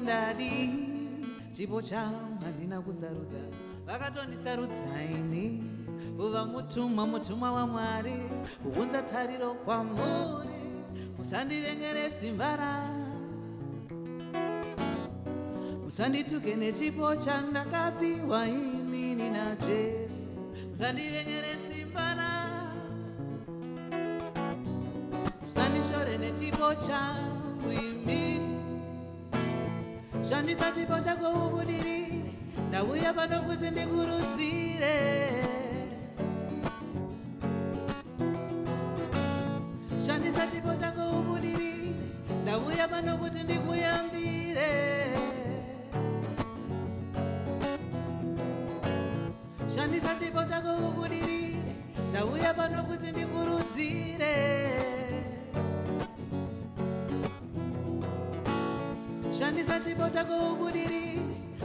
wondadi chipo changu handina kusarudza vakatondisarudzaini uva mutumwa wa Mwari kuunza tariro kwamuri musandivengere simba rangu musandituke nechipo chandakapiwa inini naJesu musandivengere simba rangu musandishore nechipo changu imi shandisa chipo chako ubudirire ndauya pano kuti ndikurudzire shandisa chipo chako ubudirire ndauya pano kuti ndikuyambire shandisa chipo chako ubudirire ndauya pano kuti ndikurudzire shandisa chipo chako ubudirire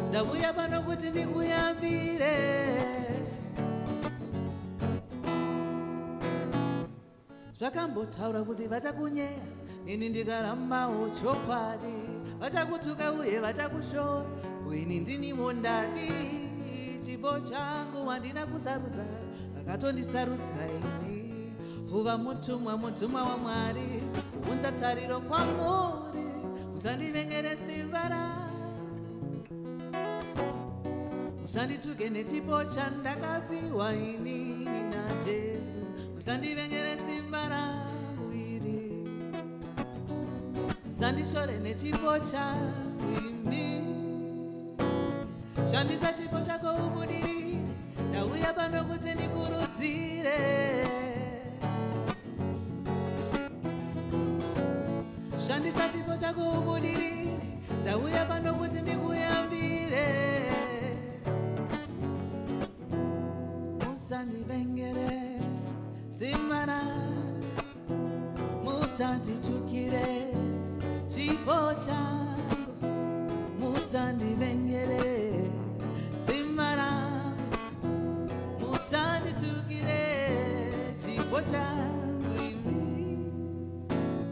ndauya pano kuti ndikuyambire zvakambotaura kuti vachakunyeya ini ndikarambawo chokwadi vachakutuka uye vachakushora ini ndiniwo ndadi chipo changu wandina kusarudza vakatondisarudza ini uva mutumwa wa Mwari kuunza tariro kwamuri musandivengere simba rangu musandituke nechipo chandakapiwa inini naJesu musandivengere simba rangu iri musandishore nechipo changu imi shandisa chipo chako ubudirire ndauya pano kuti ndikurudzire shandisa chipo chako ubudirire ndauya pano kuti ndikuyambire musandivengere simba rangu musanditukire chipo changu musandivengere simba rangu musanditukire chipo changu imi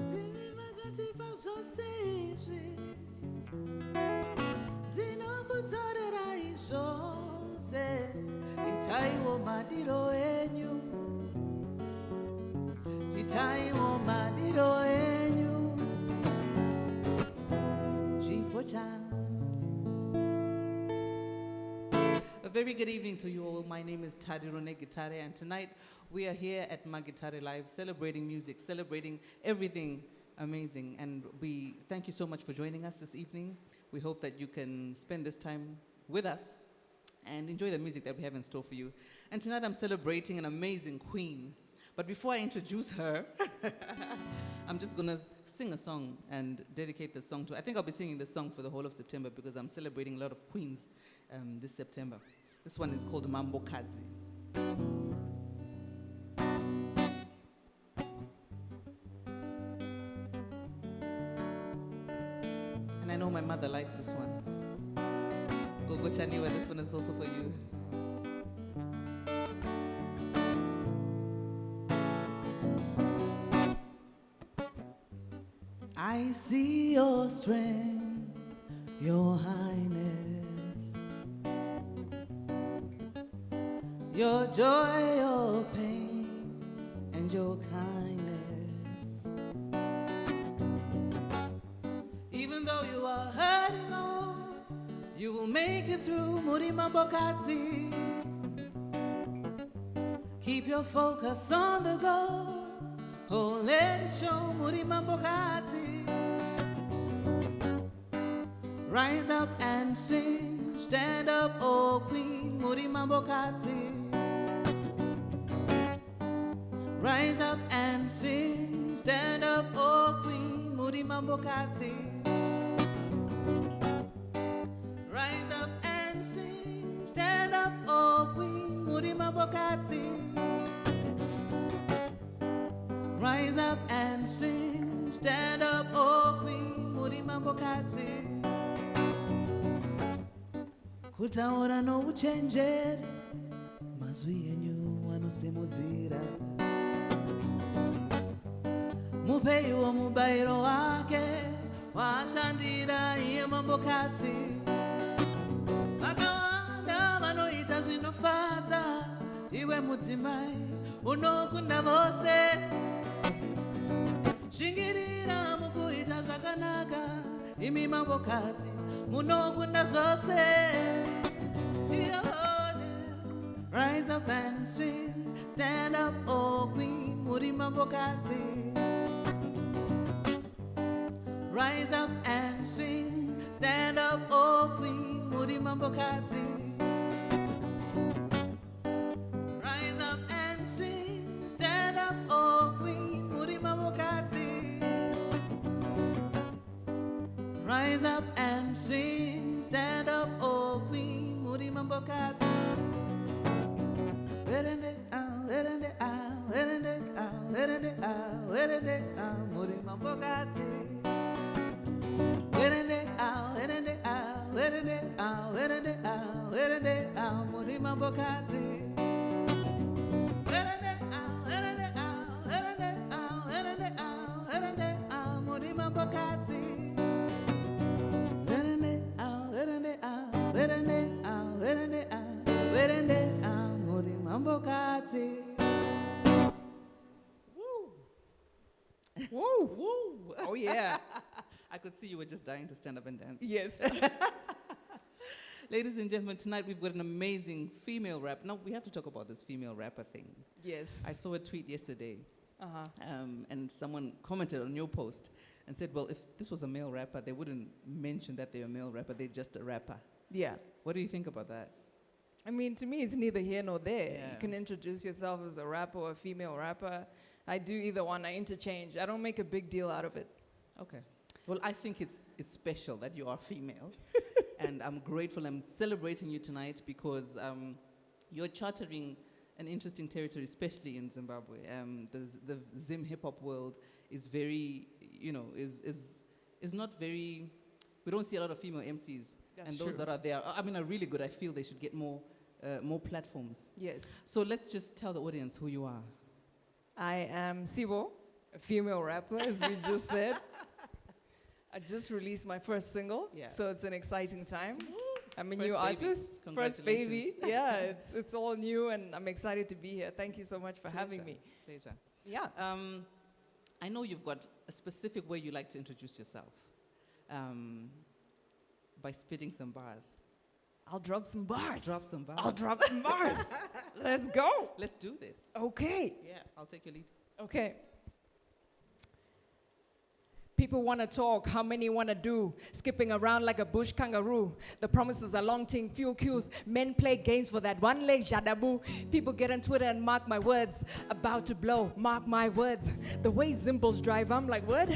timi pakati pa zvose izvi ndinokudzorera izvose itaiwo madiro enyu itaiwo madiro enyu chipo changu. A very good evening to you all. My name is Magitare, and tonight we are here at Magitare Live celebrating music, celebrating everything amazing. And we thank you so much for joining us this evening. We hope that you can spend this time with us and enjoy the music that we have in store for you. And tonight I'm celebrating an amazing queen. But before I introduce her, I'm just going to sing a song and dedicate the song to her. I think I'll be singing this song for the whole of September because I'm celebrating a lot of queens this September. This one is called Mambokazzi. And I know my mother likes this one. Gogo Chaniwa, this one is also for you. I see your strength, your highness, your joy, your pain, and your kindness. Even though you are hurting on, you will make it through. Mambokazzi. Keep your focus on the goal. Oh, let it show. Mambokazzi. Rise up and sing. Stand up, oh Queen. Mambokazzi. Rise up and sing. Stand up, oh Queen. Mambokazzi. Rise up and sing. Stand up, oh Queen. Mambokazzi. Rise up and sing. Stand up, oh Queen. Mambokazzi. Kutaura no uchenjeri, mazwi enyu anosimudzira. Mupeiwo mubairo wake, washandira iye Mambokazzi. Vakawanda vanoita zvinofadza, iwe mudzimai unokunda vose. Shingirira mukuita zvakanaka, imi Mambokazzi munokunda zvose. Rise up and sing, stand up, oh queen, muri Mambokazzi. Rise up and sing, stand up, oh queen, muri Mambokazzi. Rise up and sing, stand up, oh queen, muri Mambokazzi. Rise up and sing, stand up, oh queen, muri Mambokazzi. Muri Mambokazzi. Muri Mambokazzi. Muri Mambokazzi. Muri Mambokazzi. Woo! Woo! Woo! Oh, yeah. I could see you were just dying to stand up and dance. Yes. Ladies and gentlemen, tonight we've got an amazing female rap. Now, we have to talk about this female rapper thing. Yes. I saw a tweet yesterday, Uh-huh. and someone commented on your post and said, well, if this was a male rapper, they wouldn't mention that they're a male rapper, they're just a rapper. Yeah. What do you think about that? I mean, to me, it's neither here nor there. Yeah. You can introduce yourself as a rapper or a female rapper. I do either one. I interchange. I don't make a big deal out of it. Okay. Well, I think it's special that you are female. And I'm grateful. I'm celebrating you tonight because you're chartering an interesting territory, especially in Zimbabwe. The Zim hip-hop world is very, is not very, we don't see a lot of female MCs. That's and true. those that are there, are really good. I feel they should get more platforms. Yes. So let's just tell the audience who you are. I am Sibo, a female rapper, as we just said. I just released my first single, Yeah. so it's an exciting time. I'm a First new baby. artist, first baby. Congratulations. Yeah, it's all new, and I'm excited to be here. Thank you so much for having me. Pleasure. Yeah. I know you've got a specific way you like to introduce yourself. By spitting some bars. I'll drop some bars. Drop some bars. I'll drop some bars. Let's go. Let's do this. Okay. Yeah, I'll take your lead. Okay. People want to talk, how many want to do? Skipping around like a bush kangaroo. The promises are long ting, few cues. Men play games for that one leg jadabu. People get on Twitter and mark my words. About to blow, mark my words. The way Zimbos drive, I'm like, what?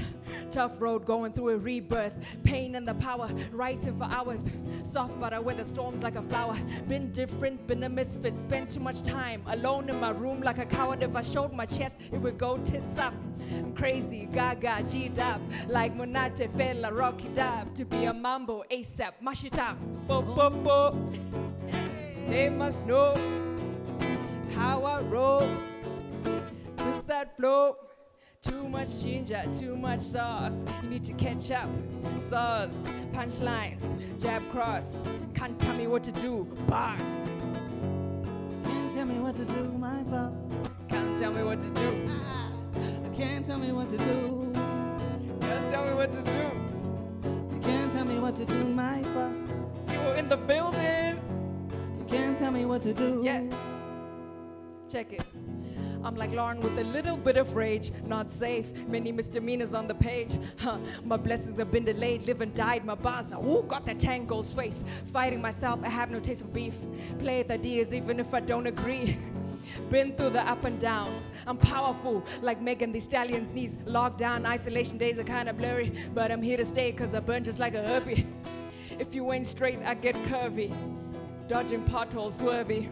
Tough road going through a rebirth. Pain and the power, writing for hours. Soft butter weather storms like a flower. Been different, been a misfit. Spent too much time alone in my room like a coward. If I showed my chest, it would go tits up. I'm crazy, gaga, G'd up. Like Monate fella, rock it up. To be a mambo, ASAP, mash it up. Bo, bo, bo. They must know how I roll. It's that flow. Too much ginger, too much sauce. You need to catch up. Sauce, punchlines, jab cross. Can't tell me what to do. Bars. Can't tell me what to do, my boss. Can't tell me what to do. Can't tell me what to do. Can't tell me what to do. You can't tell me what to do, my boss. See, we're in the building. You can't tell me what to do. Yeah. Check it. I'm like Lauren with a little bit of rage. Not safe. Many misdemeanors on the page. My blessings have been delayed. Live and died. My bars are, ooh, got that tango's face. Fighting myself. I have no taste for beef. Play with ideas even if I don't agree. Been through the up and downs. I'm powerful, like Megan Thee Stallion's knees. Lockdown, isolation days are kind of blurry. But I'm here to stay, cause I burn just like a herpy. If you ain't straight, I get curvy. Dodging potholes, swervy.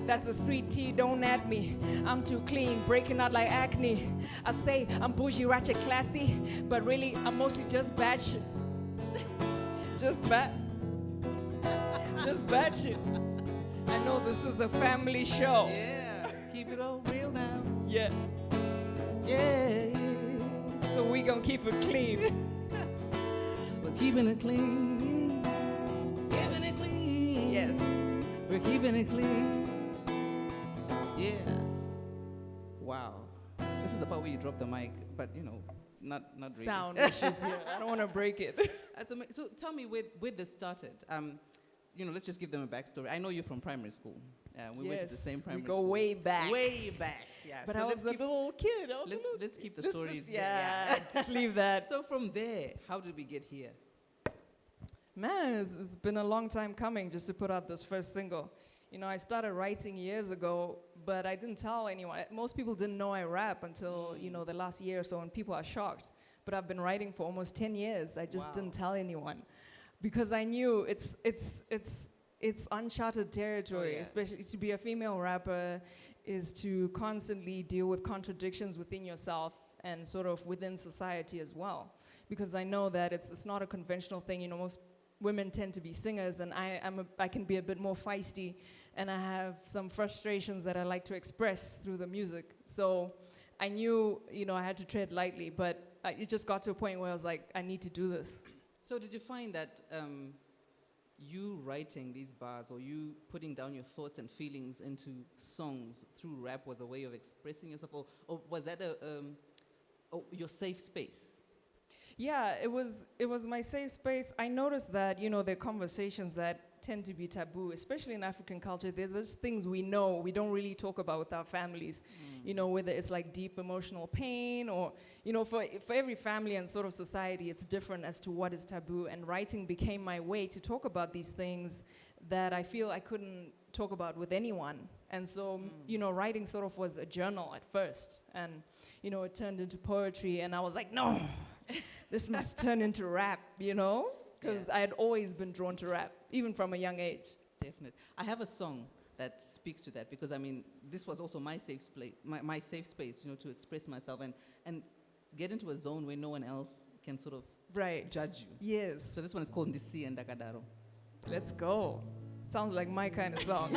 That's a sweet tea, don't add me. I'm too clean, breaking out like acne. I'd say I'm bougie, ratchet, classy. But really, I'm mostly just bad shit. Just bad shit. I know this is a family show. Yeah. Keep it all real now. Yeah. Yeah. So we gonna keep it clean. keeping it clean. Keeping it clean. Yes. We're keeping it clean. Yeah. Wow. This is the part where you drop the mic, but you know, not really. Sound issues here. I don't want to break it. So tell me where this started. You know, let's just give them a backstory. I know you're from primary school. We went to the same primary school. We go way back. Way back, yeah. But so I was a little kid. let's keep the This stories is- there. yeah, just leave that. So from there, how did we get here? Man, it's been a long time coming just to put out this first single. You know, I started writing years ago, but I didn't tell anyone. Most people didn't know I rap until, you know, the last year or so, and people are shocked. But I've been writing for almost 10 years. I just didn't tell anyone. Because I knew it's uncharted territory, especially to be a female rapper is to constantly deal with contradictions within yourself and sort of within society as well. Because I know that it's not a conventional thing. You know, most women tend to be singers, and I can be a bit more feisty, and I have some frustrations that I like to express through the music. So I knew, you know, I had to tread lightly, but it just got to a point where I was like, I need to do this. So did you find that you writing these bars or you putting down your thoughts and feelings into songs through rap was a way of expressing yourself, or was that your safe space? Yeah, it was my safe space. I noticed that, you know, there are conversations that tend to be taboo, especially in African culture. There's things we know we don't really talk about with our families, you know, whether it's like deep emotional pain or, you know, for every family and sort of society, it's different as to what is taboo. And writing became my way to talk about these things that I feel I couldn't talk about with anyone. And so, you know, writing sort of was a journal at first. And, you know, it turned into poetry. And I was like, no, this must turn into rap, you know? Because I had always been drawn to rap, even from a young age. Definitely. I have a song that speaks to that because, I mean, this was also my safe space, my safe space, you know, to express myself and get into a zone where no one else can sort of judge you. Yes. So this one is called Ndisi and Dakadaro. Let's go. Sounds like my kind of song.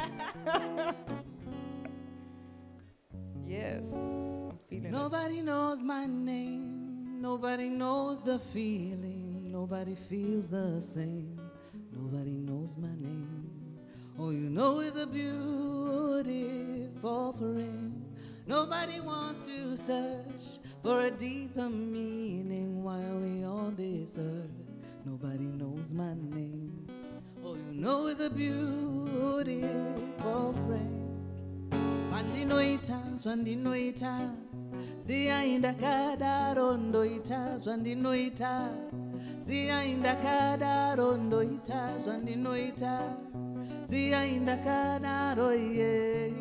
Yes. I'm feeling Nobody knows my name. Nobody knows the feeling. Nobody feels the same. Nobody knows my name. All you know is a beautiful frame. Nobody wants to search for a deeper meaning while we on this earth. Nobody knows my name. All you know is a beautiful frame. Andinoita, Zwandinoita, Siyainda kadaro ndoita, Zwandinoita, Siyainda kadaro ndoita, Zwandinoita, Siyainda kadaro ye.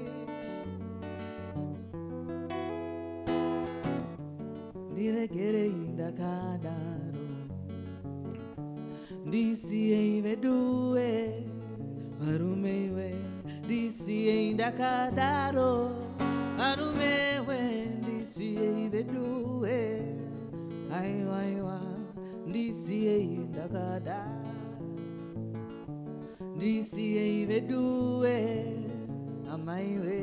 Diregere inda kadaro, Ndisi vedue, Marumewe. Ndisi indakadaro arumewe ndisi ivedue aiwa ndisi indakadaro ndisi ivedue amaiwe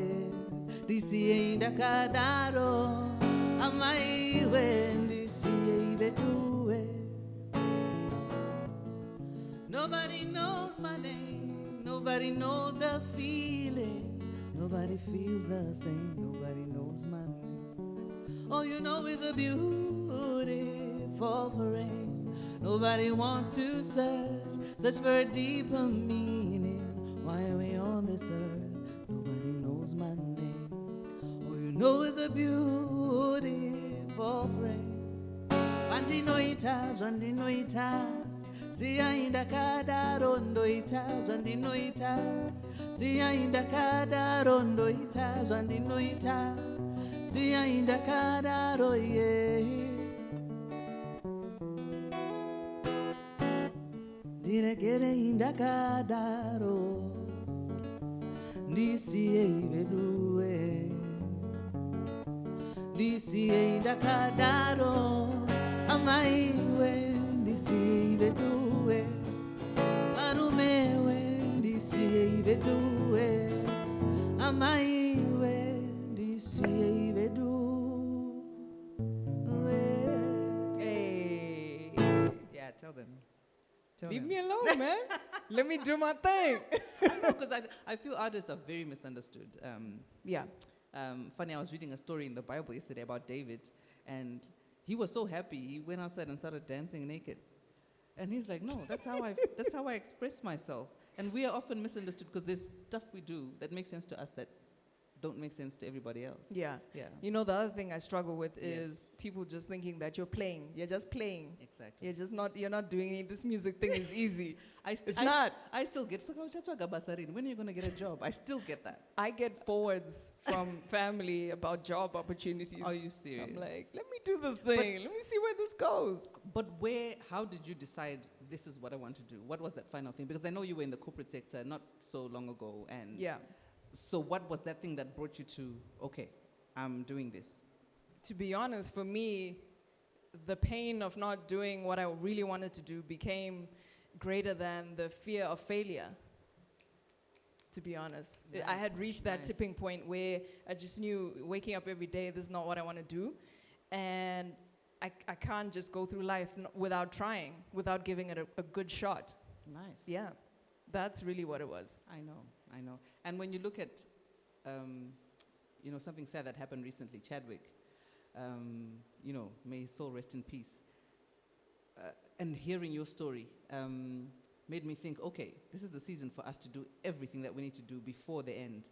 ndisi indakadaro amaiwe ndisi ivedue. Nobody knows my name. Nobody knows the feeling. Nobody feels the same. Nobody knows my name. All you know is a beautiful frame. Nobody wants to search for a deeper meaning. Why are we on this earth? Nobody knows my name. All you know is a beautiful frame. Andinoita, Zwandinoita. Siyainda kadaro ndoita, Zwandinoita. Siyainda kadaro ndoita, Zwandinoita. Siyainda kadaro ye. Diregere inda kadaro. Ndisi ivedue. Ndisi inda kadaro. Amaiwe ndisi ivedue. Arumewe ndisi ivedue. Amaiwe ndisi ivedue. Hey. Yeah, tell them. Leave me alone, man. Let me do my thing. I know, because I feel artists are very misunderstood. Yeah. Funny, I was reading a story in the Bible yesterday about David, and he was so happy. He went outside and started dancing naked. And he's like, no, that's how I express myself. And we are often misunderstood because there's stuff we do that makes sense to us that don't make sense to everybody else. Yeah. Yeah. You know, the other thing I struggle with is Yes. people just thinking that you're playing. You're just playing. Exactly. You're not doing it. This music thing is easy. It's not. I still get, when are you going to get a job? I still get that. I get forwards from family about job opportunities. Are you serious? I'm like, let me do this thing. Let me see where this goes. But how did you decide this is what I want to do? What was that final thing? Because I know you were in the corporate sector not so long ago. And Yeah. so what was that thing that brought you to, okay, I'm doing this? To be honest, for me, the pain of not doing what I really wanted to do became greater than the fear of failure. To be honest, I had reached that tipping point where I just knew waking up every day, this is not what I want to do. And I can't just go through life without trying, without giving it a good shot. Nice. Yeah, that's really what it was. I know. And when you look at, something sad that happened recently, Chadwick, may his soul rest in peace. And hearing your story made me think, okay, this is the season for us to do everything that we need to do before the end.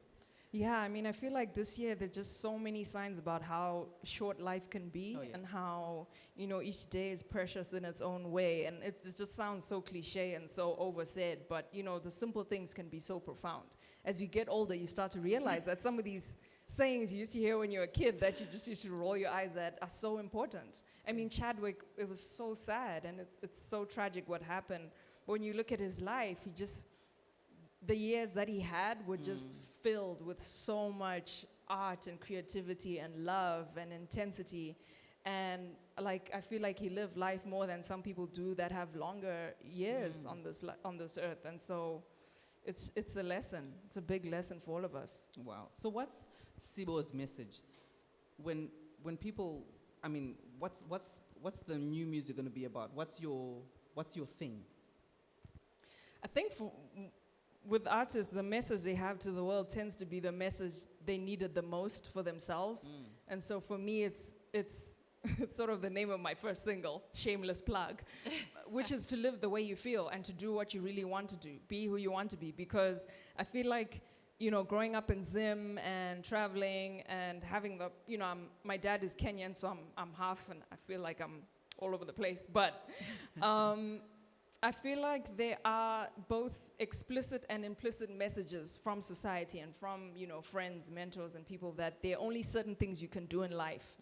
Yeah, I mean, I feel like this year there's just so many signs about how short life can be and how, each day is precious in its own way. And it just sounds so cliche and so oversaid, but, the simple things can be so profound. As you get older, you start to realize that some of these sayings you used to hear when you were a kid that you just used to roll your eyes at are so important. I mean, Chadwick, it was so sad and it's so tragic what happened. But when you look at his life, the years that he had were just filled with so much art and creativity and love and intensity. And I feel like he lived life more than some people do that have longer years on this earth. And so it's a lesson. It's a big lesson for all of us. Wow. So what's Sibo's message? When people, what's the new music going to be about? What's your thing? I think with artists, the message they have to the world tends to be the message they needed the most for themselves. And so for me, it's sort of the name of my first single, shameless plug, which is to live the way you feel and to do what you really want to do, be who you want to be. Because I feel like, growing up in Zim and traveling and having my dad is Kenyan, so I'm half, and I feel like I'm all over the place. But I feel like there are both explicit and implicit messages from society and from, friends, mentors, and people that there are only certain things you can do in life,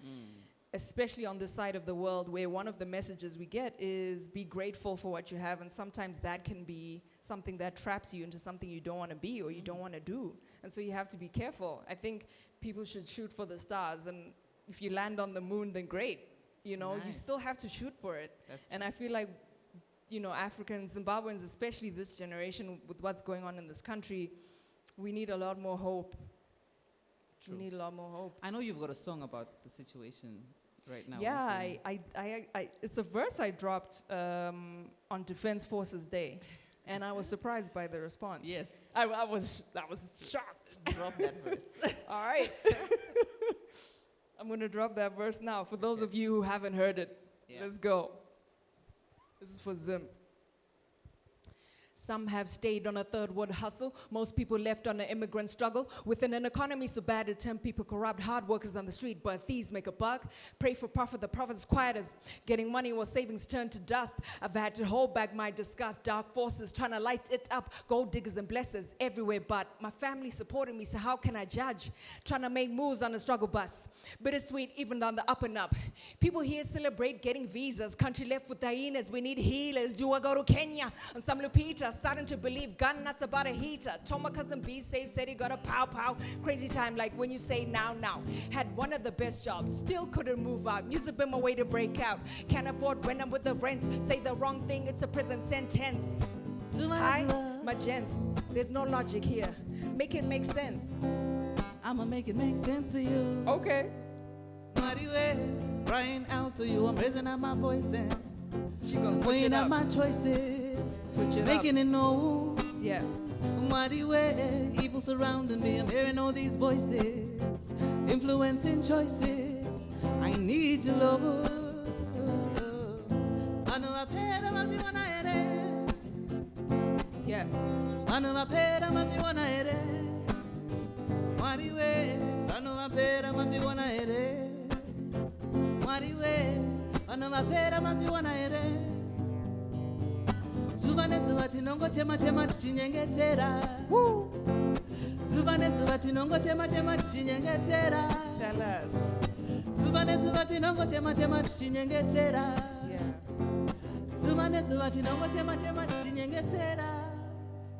especially on this side of the world where one of the messages we get is be grateful for what you have, and sometimes that can be something that traps you into something you don't want to be or you don't want to do. And so you have to be careful. I think people should shoot for the stars, and if you land on the moon, then great. You still have to shoot for it. And I feel like Africans, Zimbabweans, especially this generation, with what's going on in this country, we need a lot more hope. True. We need a lot more hope. I know you've got a song about the situation right now. Yeah, it's a verse I dropped on Defense Forces Day, and I was surprised by the response. Yes. I was shocked. Drop that verse. All right. I'm going to drop that verse now. For those of you who haven't heard it, let's go. This is for Zim. Some have stayed on a third world hustle. Most people left on an immigrant struggle. Within an economy so bad it turned people corrupt. Hard workers on the street, but thieves make a buck. Pray for profit, the profit's quiet as getting money while savings turn to dust. I've had to hold back my disgust. Dark forces trying to light it up. Gold diggers and blessers everywhere, but my family supported me, so how can I judge? Trying to make moves on the struggle bus. Bittersweet even on the up and up. People here celebrate getting visas. Country left with hyenas, we need healers. Do I go to Kenya? And some Lupita starting to believe gun nuts about a heater. Told my cousin B safe, said he got a pow. Crazy time, like when you say now. Had one of the best jobs, still couldn't move out. Music been my way to break out. Can't afford rent, I'm with the rents. Say the wrong thing, it's a prison sentence. My gents, there's no logic here. Make it make sense. I'ma make it make sense to you. Okay. Mighty way, crying out to you. I'm raising up my voice and She gonna switch weighing it up up. my choices. voices, Switch it making up. it known. Yeah. Mighty way, evil surrounding me. I'm hearing all these voices, influencing choices. I need your love. I know I paid a must wanna hear it. Yeah. I know I paid a must wanna hear it. Mighty way, I know I paid a must wanna hear it. Mighty way, I know I paid a must wanna hear it. Zuva nezuva tinongo chema chema tichinyengetera. Woo. Zuva nezuva tinongo chema chema tichinyengetera. Tell us. Zuva nezuva tinongo chema chema tichinyengetera. Yeah. Zuva nezuva tinongo chema chema tichinyengetera.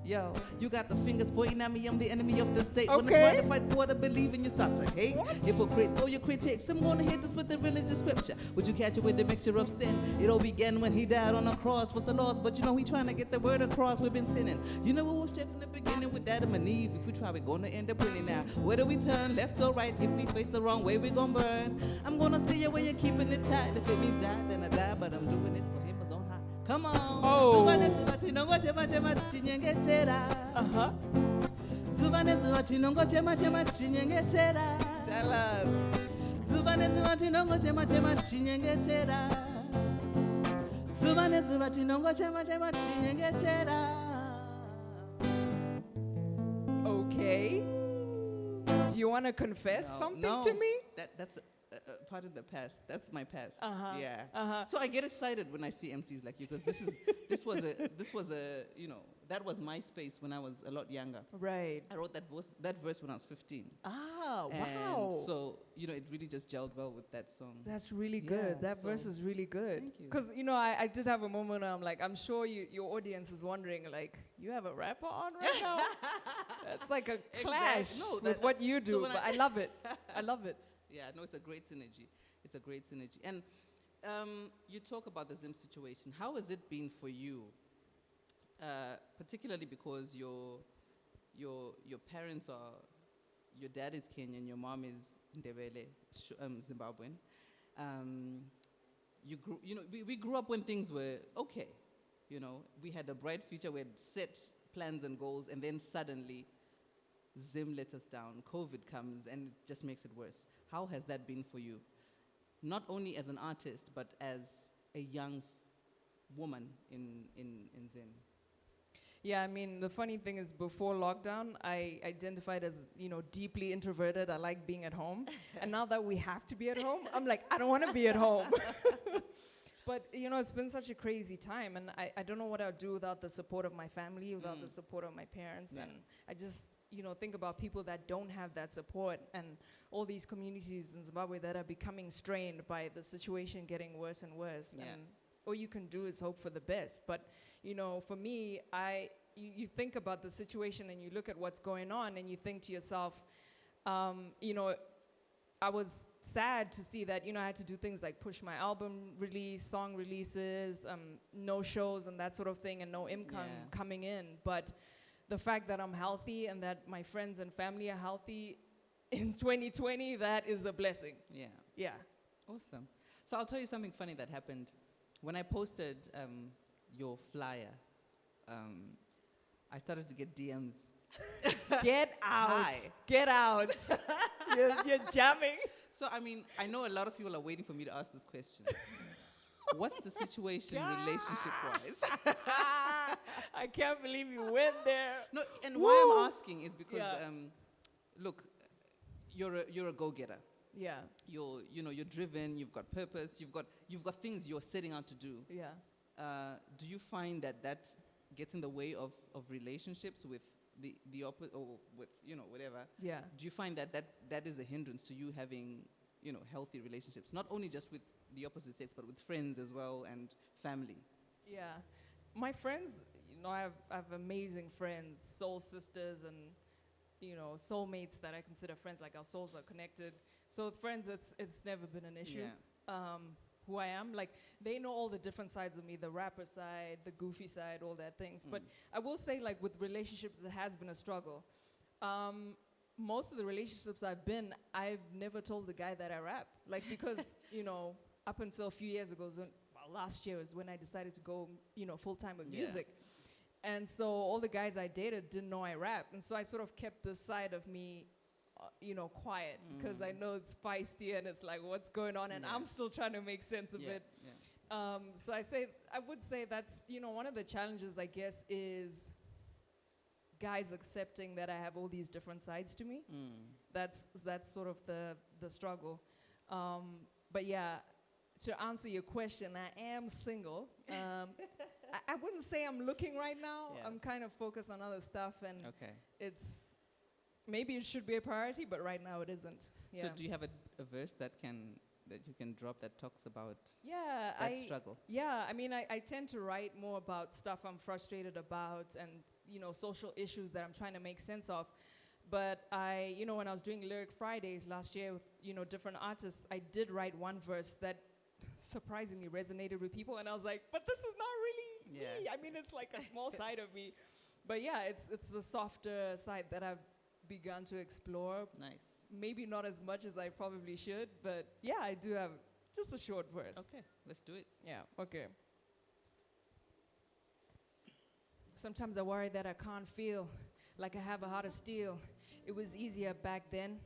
Yo, you got the fingers pointing at me, I'm the enemy of the state. When I Okay. try to fight for what I believe in, you start to hate. Hypocrites, all your critics, I'm gonna hit this with the religious scripture. Would you catch it with the mixture of sin? It all began when he died on a cross. Was a loss, but you know he trying to get the word across. We've been sinning. You know we were straight from the beginning with Adam and Eve. If we try, we're gonna end up winning now. Where do we turn, left or right? If we face the wrong way, we gonna burn. I'm gonna see you where you're keeping it tight. If it means die, then I die, but I'm doing this for him as on high. Come on. Oh. Zuva nezuva tinongo chema chema tichinyengetera. Uh-huh. Zuva nezuva tinongo chema chema tichinyengetera. Tell us. Zuva nezuva tinongo chema chema tichinyengetera. Zuva nezuva tinongo chema chema tichinyengetera. Okay. Do you want to confess something to me? That's part of the past. That's my past. Uh-huh. Yeah. Uh-huh. So I get excited when I see MCs like you because this was a you know, that was my space when I was a lot younger. Right. I wrote that verse when I was 15. Ah, And wow. so, you know, it really just gelled well with that song. That's really good. Yeah, That verse so is really good. thank you. Because, you know, I did have a moment where I'm like, I'm sure your audience is wondering, like, you have a rapper on right now? That's like a clash No, with what you so do, when but I love it. I love it. Yeah, no, it's a great synergy. It's a great synergy. And you talk about the Zim situation. How has it been for you? Particularly because your parents are, your dad is Kenyan, your mom is Ndebele, Zimbabwean. We grew up when things were okay. You know, we had a bright future, we had set plans and goals, and then suddenly Zim let us down. COVID comes and it just makes it worse. How has that been for you? Not only as an artist, but as a young woman in Zim. Yeah, I mean, the funny thing is before lockdown, I identified as, you know, deeply introverted. I like being at home. And now that we have to be at home, I'm like, I don't want to be at home. But, you know, it's been such a crazy time. And I don't know what I'll do without the support of my family, without the support of my parents. Yeah. And I just, you know, think about people that don't have that support and all these communities in Zimbabwe that are becoming strained by the situation getting worse and worse. Yeah. And all you can do is hope for the best. But, you know, for me, you think about the situation and you look at what's going on and you think to yourself, you know, I was sad to see that, you know, I had to do things like push my album release, song releases, no shows and that sort of thing, and no income coming in. But the fact that I'm healthy and that my friends and family are healthy in 2020, that is a blessing. Yeah. Yeah. Awesome. So I'll tell you something funny that happened. When I posted your flyer, I started to get DMs. Get out. Hi. Get out. you're jamming. So, I mean, I know a lot of people are waiting for me to ask this question. What's the situation relationship-wise? I can't believe you went there. No, and Woo. why I'm asking is because, Yeah. look, you're a go-getter. Yeah. You're driven. You've got purpose. You've got things you're setting out to do. Yeah. Do you find that gets in the way of relationships with the opposite, or with whatever? Yeah. Do you find that is a hindrance to you having healthy relationships, not only just with the opposite sex, but with friends as well and family? Yeah. My friends, I have amazing friends, soul sisters and, soulmates that I consider friends, like our souls are connected. So friends, it's never been an issue. Yeah. Who I am, like they know all the different sides of me, the rapper side, the goofy side, all that things. But I will say, like with relationships, it has been a struggle. Most of the relationships I've never told the guy that I rap, like because up until a few years ago, last year was when I decided to go, full-time with Yeah. music. And so all the guys I dated didn't know I rap. And so I sort of kept this side of me, quiet, because I know it's feisty and it's like, what's going on? And Yeah. I'm still trying to make sense of Yeah, it. yeah. So I would say that's, one of the challenges, I guess, is guys accepting that I have all these different sides to me. That's sort of the struggle. But yeah, to answer your question, I am single. I wouldn't say I'm looking right now. Yeah. I'm kind of focused on other stuff, and Okay. maybe it should be a priority, but right now it isn't. Yeah. So do you have a verse that you can drop that talks about Yeah, that struggle? Yeah, I mean, I tend to write more about stuff I'm frustrated about and, social issues that I'm trying to make sense of. But when I was doing Lyric Fridays last year with, different artists, I did write one verse that surprisingly resonated with people. And I was like, but this is not really Yeah. me. I mean, it's like a small side of me. But yeah, it's the softer side that I've begun to explore. Nice. Maybe not as much as I probably should, but yeah, I do have just a short verse. Okay, let's do it. Yeah, okay. Sometimes I worry that I can't feel like I have a heart of steel. It was easier back then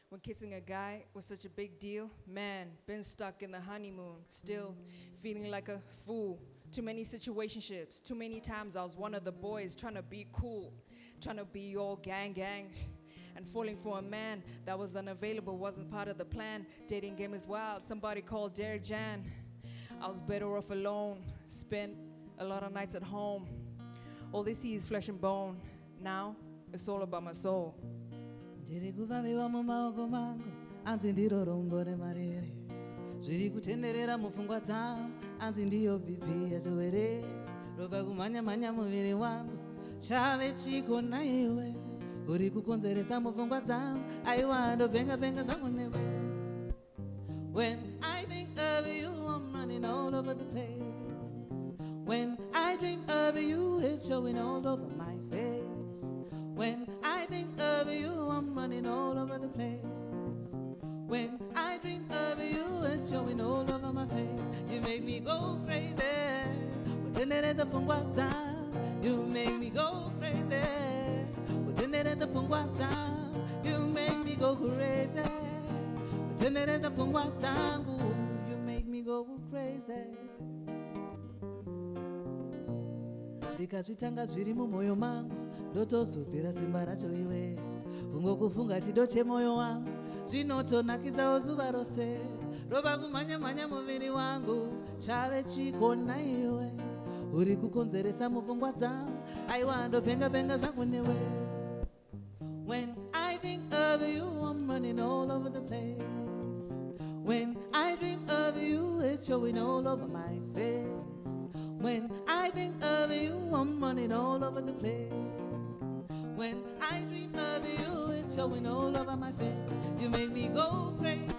when kissing a guy was such a big deal. Man, been stuck in the honeymoon, still feeling like a fool. Too many situationships, too many times I was one of the boys trying to be cool, trying to be all gang, and falling for a man that was unavailable, wasn't part of the plan. Dating game is wild, somebody called Derek Jan. I was better off alone, spent a lot of nights at home. All they see is flesh and bone. Now, it's all about my soul. Ndiri kuvamiwa mumaoko mangu anzi ndiro rombo remarere zviri kutenderera mupfungwa dzangu anzi ndiyo bhipi yachowere robva kumhanya muviri wangu chave chiko naiwe uri kukonzeresa mupfungwa dzangu aiwa ndobvenga zvangu newe. When I think of you I'm running all over the place. When I dream of you it's showing all over my face. When I think of you, I'm running all over the place. When I dream of you, it's showing all over my face. You make me go crazy. Utendereza pungwa zangu. You make me go crazy. Utendereza pungwa zangu. You make me go crazy. Utendereza pungwa zangu. You make me go crazy. Ndikazvitanga zviri mumwoyo mangu ndotozopera simba racho iwe ungokufunga chido chemoyo wangu zvinotonakidzawo zuva rose roba kumhanya muviri wangu chave chikona iwe uri kukonzeresa mupfungwa dzangu aiwa ndobvenga zvangu newe. When I think of you I'm running all over the place. When I dream of you it's showing all over my face. When I think of you, I'm running all over the place. When I dream of you, it's showing all over my face. You make me go crazy.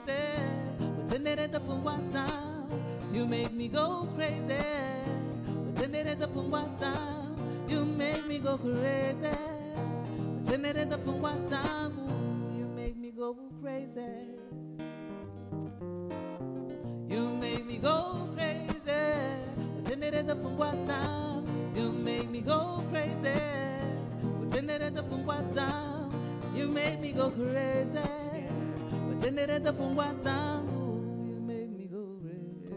Utendereza pungwa zangu. You make me go crazy. Utendereza pungwa zangu. You make me go crazy. Utendereza pungwa zangu. You make me go crazy. You make me go crazy. Utendereza pungwa zangu. You make me go crazy. Utendereza pungwa zangu. You make me go crazy. Utendereza pungwa zangu. You make me go crazy.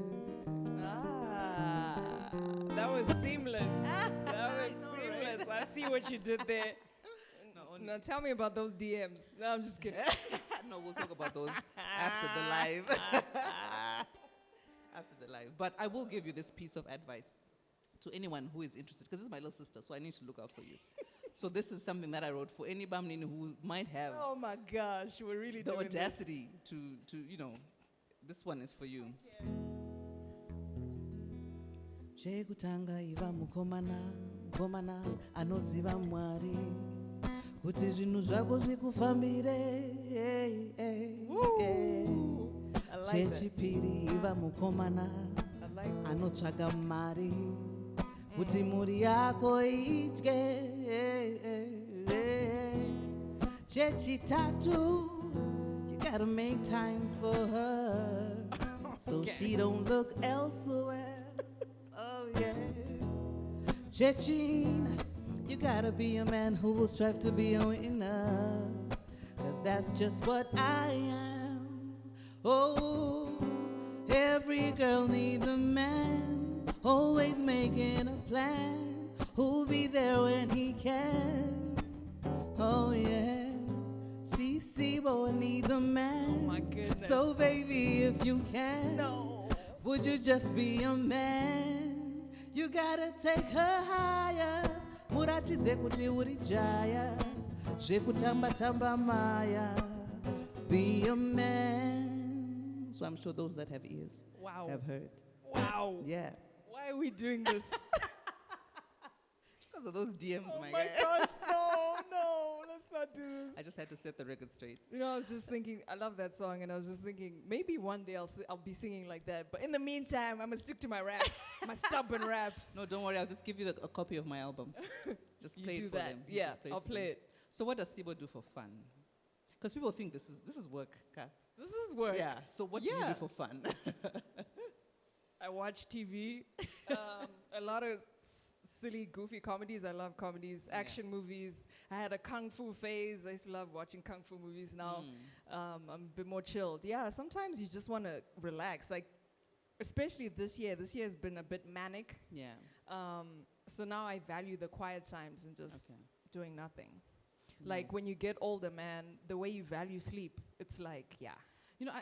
That was seamless. That was seamless. I see what you did there. Now tell me about those DMs. No, I'm just kidding. No, we'll talk about those after the live. After the live. But I will give you this piece of advice to anyone who is interested, because this is my little sister, so I need to look out for you. So this is something that I wrote for any Bamnini who might have Oh my gosh, we're really the doing audacity to this one is for you. Chekutanga iva mukomana anoziva Mwari kuti zvinhu zvako zvikufambire. I like that. Chechipiri iva mukomana I like that. anotsvaga mari kuti mhuri yako idye. Chechitatu, you gotta make time for her so she don't look elsewhere. Chechin, you gotta be a man who will strive to be a winner. Cause that's just what I am. Oh, every girl needs a man, always making a plan, who'll be there when he can. Oh yeah, see, Sibo needs a man. Oh my goodness. So baby, if you can, No. would you just be a man? You gotta take her higher. Muratidze kuti uri jaya, zvekutamba tamba maya. Be a man. So I'm sure those that have ears Wow. have heard. Wow. Yeah. Why are we doing this? It's because of those DMs, Oh my my guy. gosh, no, let's not do this. I just had to set the record straight. You know, I was just thinking, I love that song, and I was just thinking, maybe one day I'll be singing like that. But in the meantime, I'm gonna stick to my raps, my stubborn raps. No, don't worry. I'll just give you a copy of my album. Just You play do it for that. them. You Yeah, just play I'll for play them. it. So what does Sibo do for fun? Because people think this is work. Ka. This is work. Yeah. So what do you Yeah. do for fun? I watch TV, a lot of silly, goofy comedies. I love comedies, Yeah. action movies. I had a kung fu phase. I used to love watching kung fu movies. Now I'm a bit more chilled. Yeah, sometimes you just want to relax. Like, especially this year. This year has been a bit manic. Yeah. So now I value the quiet times and just Okay. doing nothing. Like when Nice. you get older, man, the way you value sleep, it's like, yeah. You know,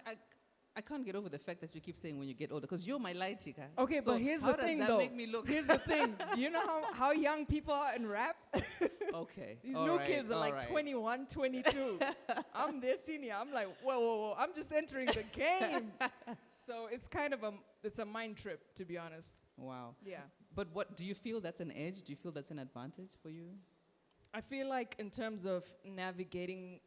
I can't get over the fact that you keep saying when you get older, because you're my lighty, Ka. Okay, So but here's how the thing, does though. that make me look? Here's the thing. Do you know how young people are in rap? Okay. These all new right, kids are all like right. 21, 22. I'm their senior. I'm like, whoa. I'm just entering the game. So it's kind of it's a mind trip, to be honest. Wow. Yeah. But what do you feel that's an edge? Do you feel that's an advantage for you? I feel like in terms of navigating,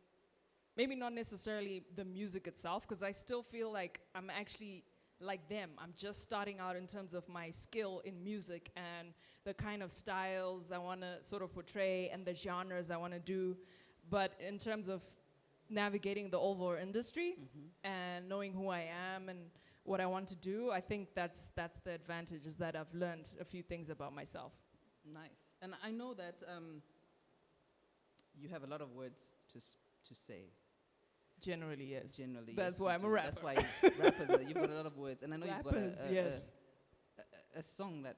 maybe not necessarily the music itself, because I still feel like I'm actually like them. I'm just starting out in terms of my skill in music and the kind of styles I want to sort of portray and the genres I want to do. But in terms of navigating the overall industry and knowing who I am and what I want to do, I think that's the advantage, is that I've learned a few things about myself. Nice. And I know that you have a lot of words to say. Generally, yes. Generally, That's yes, why you I'm a do. rapper. That's why rappers. You've got a lot of words, and I know Rappers, you've got yes. a song that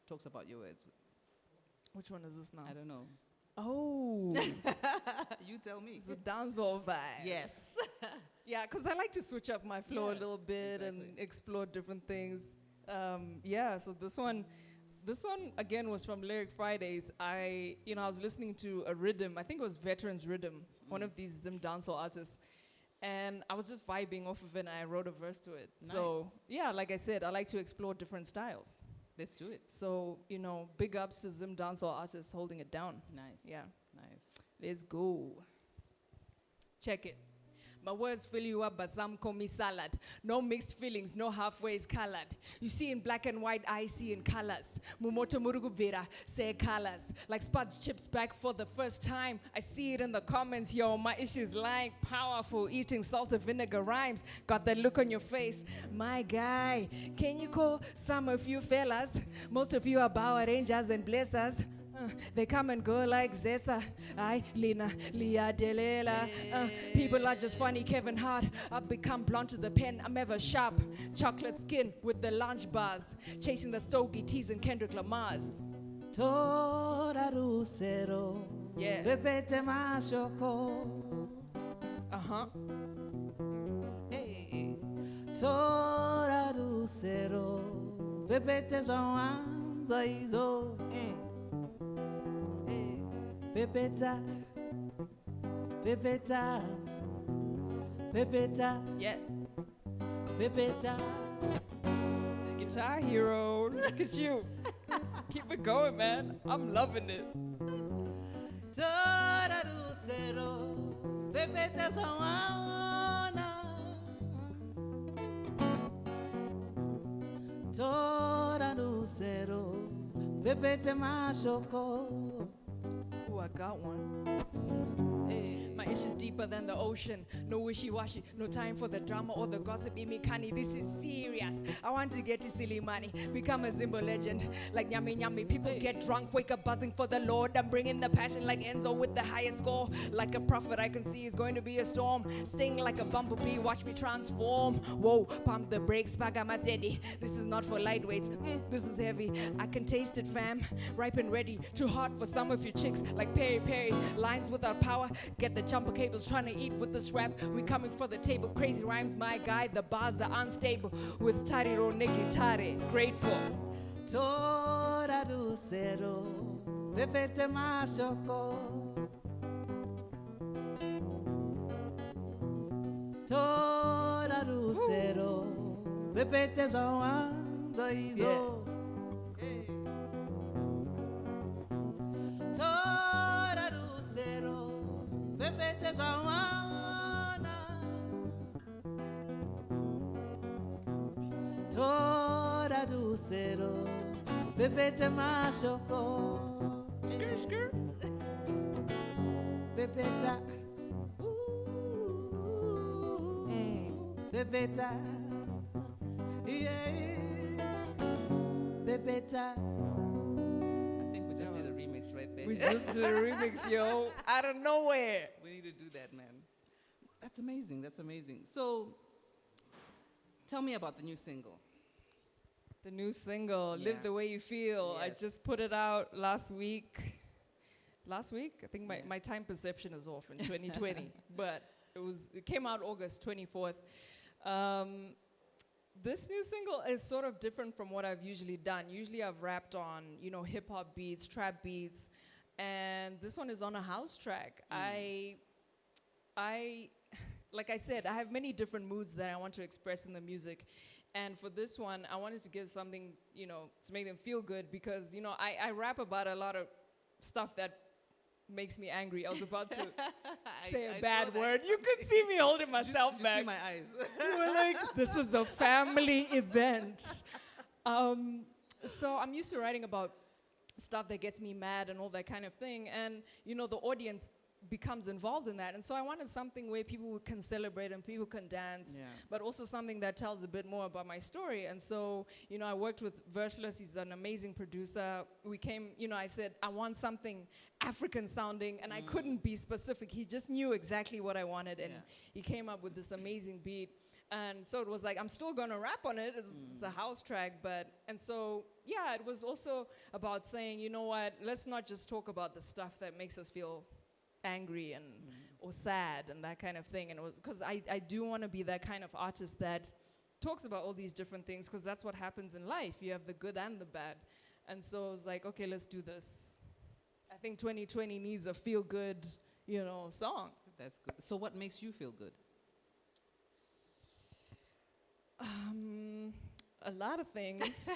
talks about your words. Which one is this now? I don't know. Oh, You tell me. it's a dancehall vibe. Yes. Yeah, because I like to switch up my flow a Yeah, little bit and exactly. explore different things. Yeah, so this one again was from Lyric Fridays. I was listening to a rhythm. I think it was Veterans Rhythm, one of these Zim dancehall artists. And I was just vibing off of it, and I wrote a verse to it. So, Nice. yeah, like I said, I like to explore different styles. Let's do it. So, big ups to Zim dancehall artists holding it down. Nice. Yeah. Nice. Let's go. Check it. My words fill you up, but some call me salad. No mixed feelings, no halfways colored. You see in black and white, I see in colors. Mumoto murugu vera, say colors. Like Spuds chips back for the first time. I see it in the comments, yo, my issues like powerful, eating salt and vinegar rhymes. Got that look on your face, my guy. Can you call some of you fellas? Most of you are Power Rangers and Blazers. They come and go like Zesa, I, Lina, Lia, Delela. People are just funny, Kevin Hart. I've become blunt to the pen, I'm ever sharp. Chocolate skin with the lunch bars. Chasing the Stogie T's and Kendrick Lamar's. Tora rusero. Yeah. Pepete mashoko. Uh-huh. Hey. Tora rusero. Pepete zwanzo izo. Pepeta, pepeta, pepeta, Yeah. pepeta. The Guitar Hero. Look at you. Keep it going, man. I'm loving it. Tora lucero, pepeta sawana. Tora lucero, pepete mashoko. Ooh, I got one. Hey. My my issues deeper than the ocean. No wishy-washy, no time for the drama or the gossip. Imikani, this is serious. I want to get to silly money, become a Zimbo legend. Like Nyami Nyami, people get drunk, wake up buzzing for the Lord. I'm bringing the passion like Enzo with the highest score. Like a prophet I can see is going to be a storm. Sting like a bumblebee, watch me transform. Whoa, pump the brakes, bagama steady. This is not for lightweights, this is heavy. I can taste it, fam. Ripe and ready, too hot for some of you chicks. Like Perry Perry, lines without power. Get the jumper cables, trying to eat with this rap. We coming for the table, crazy rhymes, my guy. The bars are unstable. With Tariro Negitare, grateful. Tora do cero, fefete mashoko. Tora do cero, fefete zawanza izo. Tora do cero, fefete zawana. Tora do cero, fefete mashoko. Skr, skr. Pepeta, Pepeta, yeah, Pepeta. I think we just did a remix right there. We just did a remix, yo, out of nowhere. We need to do that, man. That's amazing. That's amazing. So, tell me about the new single. The new single, Yeah. Live the Way You Feel. I Yes. just put it out last week. Last week? I think my time perception is off in 2020. But it came out August 24th. This new single is sort of different from what I've usually done. Usually I've rapped on, hip hop beats, trap beats, and this one is on a house track. Like I said, I have many different moods that I want to express in the music. And for this one, I wanted to give something, to make them feel good because, I rap about a lot of stuff that makes me angry. I was about to say a bad word. You could see me holding myself Did you back. see my eyes? You were like, this is a family event. So I'm used to writing about stuff that gets me mad and all that kind of thing. And, the audience becomes involved in that. And so I wanted something where people can celebrate and people can dance, but also something that tells a bit more about my story. And so, I worked with Verseless. He's an amazing producer. We came, I said, I want something African sounding, and I couldn't be specific. He just knew exactly what I wanted, and he came up with this amazing beat. And so it was like, I'm still gonna rap on it. It's a house track, and so, it was also about saying, you know what, let's not just talk about the stuff that makes us feel angry and or sad and that kind of thing. And it was because I do want to be that kind of artist that talks about all these different things, because that's what happens in life. You have the good and the bad. And so I was like, okay, let's do this. I think 2020 needs a feel good, song. That's good. So what makes you feel good? A lot of things.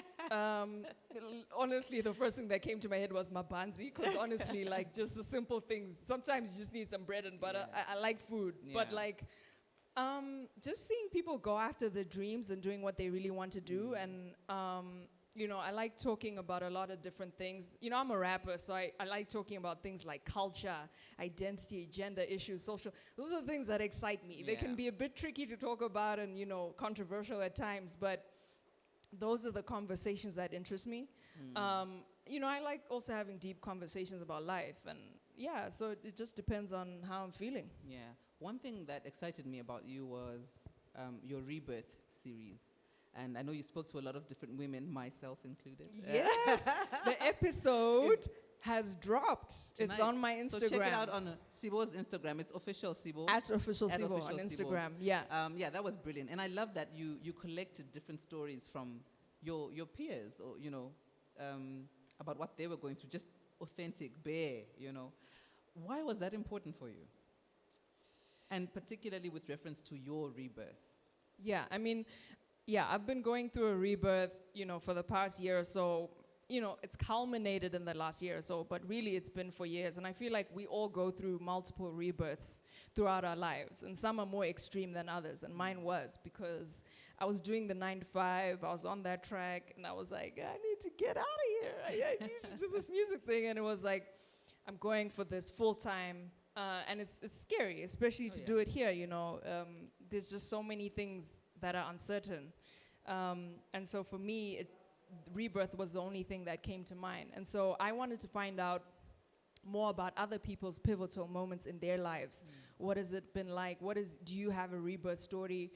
Honestly, the first thing that came to my head was Mabanzi, because honestly, like, just the simple things. Sometimes you just need some bread and butter. I like food, but like, just seeing people go after their dreams and doing what they really want to do. And, I like talking about a lot of different things. I'm a rapper, so I like talking about things like culture, identity, gender issues, social. Those are the things that excite me. They can be a bit tricky to talk about and, controversial at times, but those are the conversations that interest me. I like also having deep conversations about life. And so it just depends on how I'm feeling. Yeah. One thing that excited me about you was your Rebirth series. And I know you spoke to a lot of different women, myself included. Yes, the episode has dropped. Tonight. It's on my Instagram. So check it out on Sibo's Instagram. It's official Sibo. At official At Sibo official on Sibo. Instagram. Yeah. That was brilliant. And I love that you collected different stories from your peers, or about what they were going through, just authentic, bare, Why was that important for you? And particularly with reference to your rebirth. Yeah, I've been going through a rebirth, for the past year or so. It's culminated in the last year or so, but really it's been for years. And I feel like we all go through multiple rebirths throughout our lives. And some are more extreme than others. And mine was because I was doing the 9 to 5. I was on that track. And I was like, I need to get out of here. I need to do this music thing. And it was like, I'm going for this full-time And it's scary, especially to do it here, you know. There's just so many things that are uncertain. And so for me, rebirth was the only thing that came to mind. And so I wanted to find out more about other people's pivotal moments in their lives. What has it been like? Do you have a rebirth story?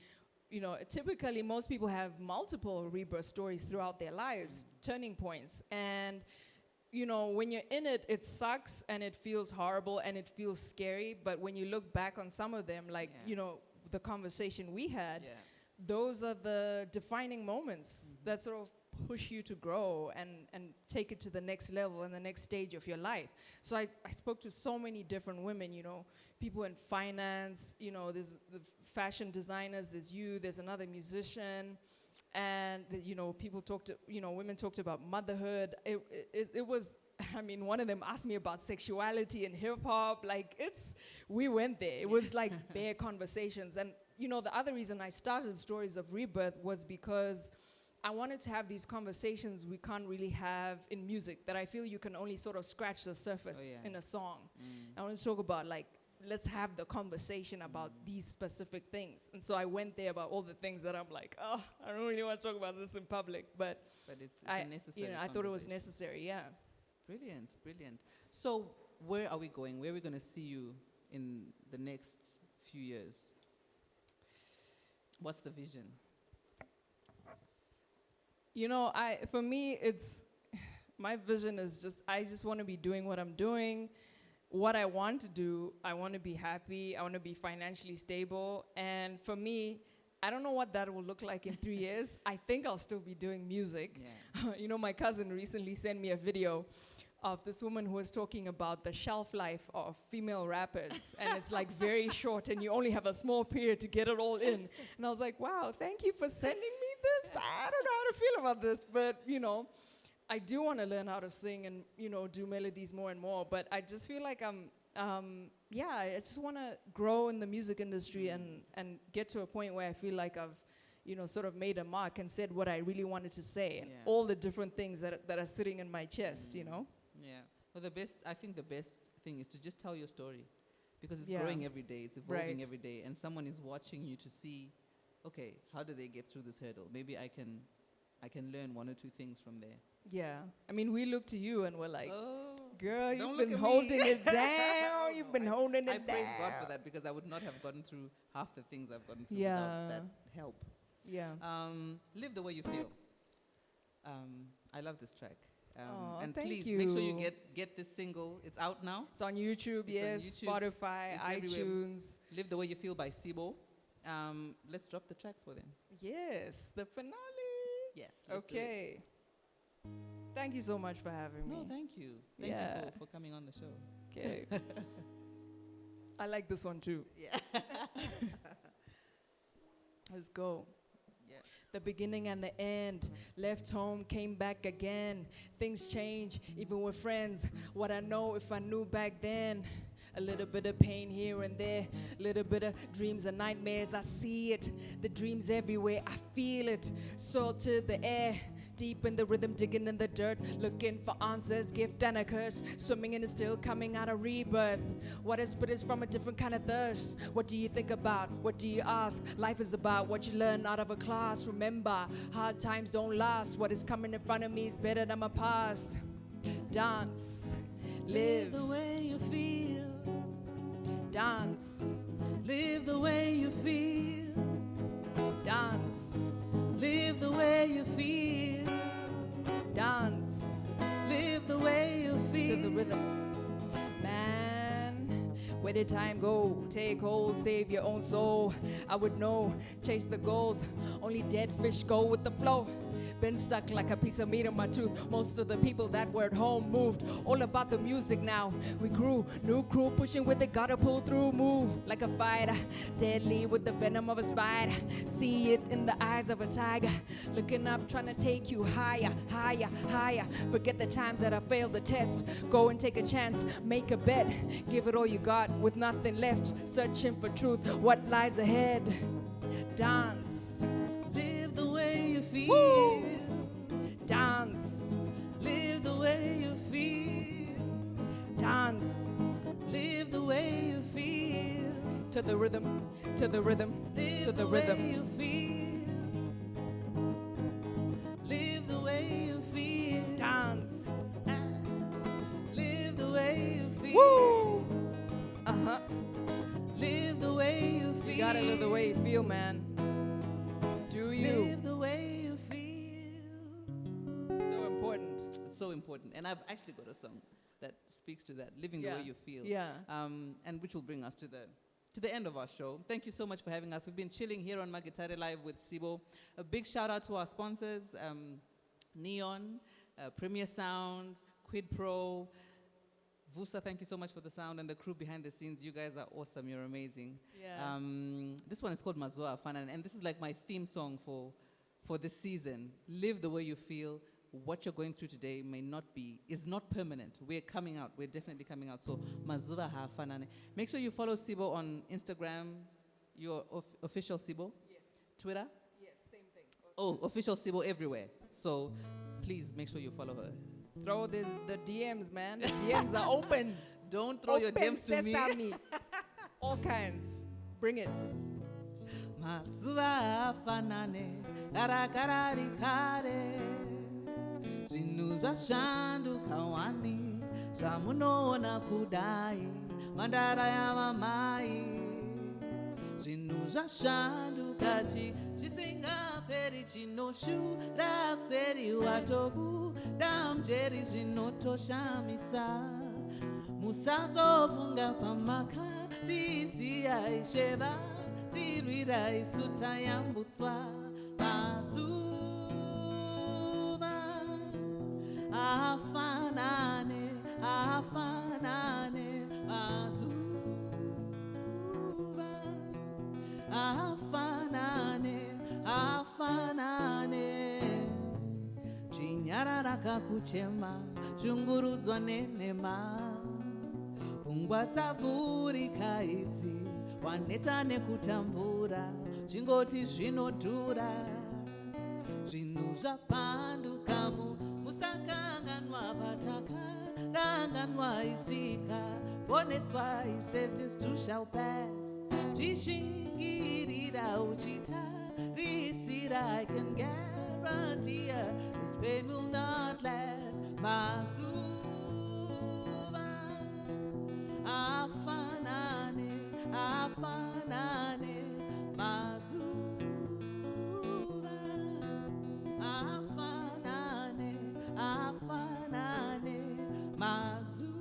You know, typically most people have multiple rebirth stories throughout their lives, turning points. And, you know, when you're in it, it sucks and it feels horrible and it feels scary. But when you look back on some of them, like, you know, the conversation we had, those are the defining moments that sort of push you to grow and take it to the next level and the next stage of your life. So I spoke to so many different women, you know, people in finance, you know, there's the fashion designers, there's you, there's another musician, and you know, women talked about motherhood. It was, I mean, one of them asked me about sexuality and hip hop. Like, we went there. It was like bare conversations. And you know, the other reason I started Stories of Rebirth was because I wanted to have these conversations we can't really have in music, that I feel you can only sort of scratch the surface in a song. I want to talk about, like, let's have the conversation about these specific things. And so I went there about all the things that I'm like, oh, I don't really want to talk about this in public, but it's a necessary, you know, I thought it was necessary, yeah. Brilliant, brilliant. So where are we going? Where are we going to see you in the next few years? What's the vision? You know, for me, my vision is I just want to be doing what I'm doing. What I want to do, I want to be happy, I want to be financially stable. And for me, I don't know what that will look like in 3 years. I think I'll still be doing music. Yeah. You know, my cousin recently sent me a video of this woman who was talking about the shelf life of female rappers. And it's like very short and you only have a small period to get it all in. And I was like, wow, thank you for sending me this. I don't know how to feel about this, but you know, I do want to learn how to sing and, you know, do melodies more and more, but I just feel like I just want to grow in the music industry and get to a point where I feel like I've, you know, sort of made a mark and said what I really wanted to say and all the different things that are sitting in my chest, you know? Yeah. Well, I think the best thing is to just tell your story, because it's growing every day, it's evolving every day, and someone is watching you to see, okay, how do they get through this hurdle? Maybe I can learn one or two things from there. Yeah. I mean, we look to you and we're like, oh, girl, you've been holding it down. You've been holding it down. I praise God for that, because I would not have gotten through half the things I've gotten through without that help. Yeah. Live the way you feel. I love this track. And thank please you. make sure you get this single. It's out now. It's on YouTube, It's on YouTube. Spotify, It's iTunes. everywhere. Live the Way You Feel by Sibo. Let's drop the track for them. Yes, the finale. Yes. Let's do it. Okay. Thank you so much for having me. No, thank you. Thank you for coming on the show. Okay. I like this one too. Yeah. Let's go. Yeah. The beginning and the end. Left home, came back again. Things change, even with friends. What I know if I knew back then. A little bit of pain here and there, a little bit of dreams and nightmares. I see it, the dreams everywhere. I feel it, soul to the air. Deep in the rhythm, digging in the dirt, looking for answers, gift and a curse. Swimming in it, still coming out of rebirth. What is but is from a different kind of thirst. What do you think about? What do you ask? Life is about what you learn out of a class. Remember, hard times don't last. What is coming in front of me is better than my past. Dance, live the way you feel. Dance, Live the way you feel. dance, Live the way you feel. dance Live the way you feel. to the rhythm. Man, where did time go? Take hold, save your own soul. I would know, chase the goals. Only dead fish go with the flow. Been stuck like a piece of meat in my tooth. Most of the people that were at home moved. All about the music now. We grew, new crew pushing with it, gotta pull through, move like a fighter. Deadly with the venom of a spider. See it in the eyes of a tiger. Looking up, trying to take you higher, higher, higher. Forget the times that I failed the test. Go and take a chance, make a bet. Give it all you got with nothing left. Searching for truth, what lies ahead. Dance. Live the way you feel. Woo! Dance, Live the way you feel. dance, Live the way you to the rhythm, to the rhythm, Live to the the way rhythm. you feel. Live the way you feel. Dance. Live the way you feel. Woo! Uh-huh. Live the way you feel. You gotta live the way you feel, man. Do you? Live the way you feel. So important. It's so important. And I've actually got a song that speaks to that, living the Yeah. way you feel. Yeah. And which will bring us to the end of our show. Thank you so much for having us. We've been chilling here on Magitare Live with Sibo. A big shout out to our sponsors, Neon, Premier Sound, Quid Pro, Vusa, thank you so much for the sound, and the crew behind the scenes. You guys are awesome. You're amazing. Yeah. This one is called Mazua Fanan, and this is like my theme song for this season. Live the way you feel. What you're going through today is not permanent. We're coming out. We're definitely coming out. So Mazua Fanan. Make sure you follow Sibo on Instagram, your official Sibo. Yes. Twitter. Yes, same thing. Oh, official Sibo everywhere. So please make sure you follow her. Throw the DMs, man. The DMs are open. Don't throw your Open DMs to me. sesame. All kinds. Bring it. Mazuva afanane karakararikare zvinhu zvashanduka wani zvamunoona kudai mandara yavamai zvinhu zvashanduka chisingaperi chinoshura kuseri watobuda mjeri zvinotoshamisa musazofunga pamakatisiya isheva tirwirai suta yambutswa mazuva afanane mazuva afanane chinyarara kakuchema shungurudzwa nenhema pfungwa dzavhurika idzi waneta nekutambura zvingoti zvinodhura zvinhu zvapanduka musakanganwa patakaranganwa istika poneswa he said this too shall pass chishingirira uchitarisira I can guarantee her this pain will not last mazuva afanane mazuva afanane mazuva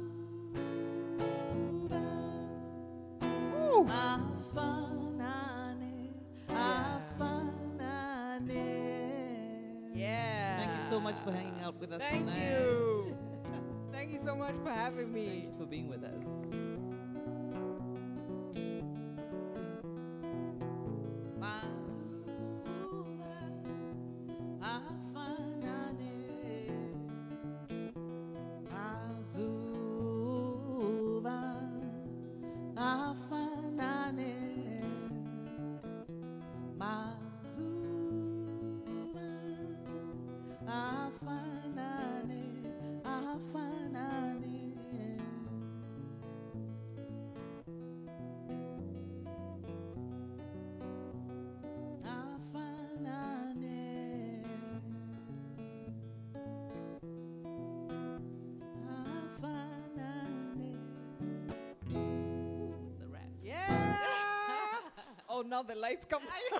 afanane. Yeah. Thank you so much for hanging out with us Thank tonight. you. Thank you so much for having me. Thank you for being with us. Oh, now the lights come. You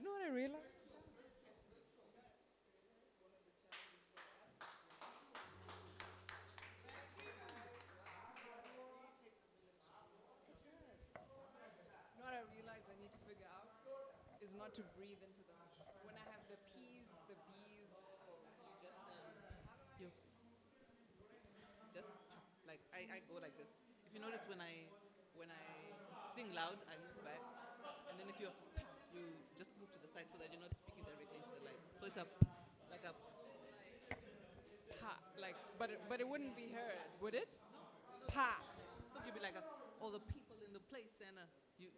know what I realized? You know what I realized I need to figure out is not to breathe into them. When I have the P's, the B's, You just like I go like this. If you notice when I sing loud, I move back, and then if you just move to the side so that you're not speaking directly into the light. So it's like a pa, like, but it wouldn't be heard, would it? Pa. because you'll be like all the people in the place, and you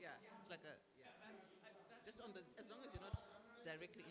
yeah, it's like a yeah. Just on the as long as you're not directly